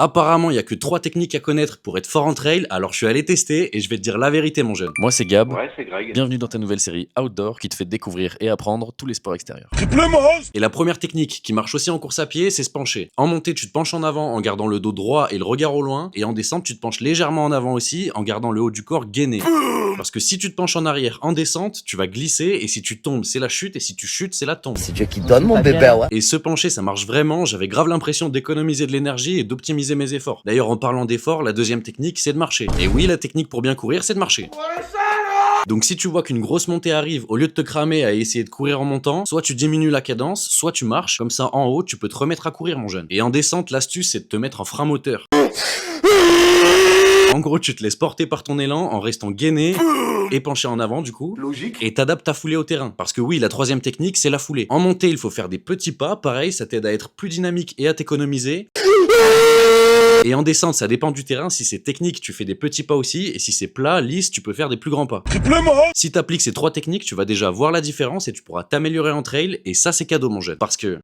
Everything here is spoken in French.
Apparemment, il y a que 3 techniques à connaître pour être fort en trail, alors je suis allé tester et je vais te dire la vérité mon jeune. Moi c'est Gab, Ouais, c'est Greg. bienvenue dans ta nouvelle série Outdoor qui te fait découvrir et apprendre tous les sports extérieurs. Et la première technique qui marche aussi en course à pied, c'est se pencher. En montée, tu te penches en avant en gardant le dos droit et le regard au loin, et en descente, tu te penches légèrement en avant aussi en gardant le haut du corps gainé. Parce que si tu te penches en arrière en descente, tu vas glisser, et si tu tombes, c'est la chute, et si tu chutes, c'est la tombe. C'est Dieu qui donne mon bébé, ouais. Et se pencher, ça marche vraiment, j'avais grave l'impression d'économiser de l'énergie et d'optimiser mes efforts. D'ailleurs, en parlant d'efforts, la deuxième technique, c'est de marcher. Et oui, la technique pour bien courir, c'est de marcher. Donc si tu vois qu'une grosse montée arrive, au lieu de te cramer à essayer de courir en montant, soit tu diminues la cadence, soit tu marches, comme ça en haut, tu peux te remettre à courir mon jeune. Et en descente, l'astuce, c'est de te mettre en frein moteur. En gros, tu te laisses porter par ton élan en restant gainé et penché en avant du coup. Logique. Et t'adaptes ta foulée au terrain. Parce que oui, la troisième technique, c'est la foulée. En montée, il faut faire des petits pas, pareil, ça t'aide à être plus dynamique et à t'économiser. Et en descente, ça dépend du terrain, si c'est technique, tu fais des petits pas aussi, et si c'est plat, lisse, tu peux faire des plus grands pas. Si t'appliques ces 3 techniques, tu vas déjà voir la différence et tu pourras t'améliorer en trail, et ça c'est cadeau mon jeune. Parce que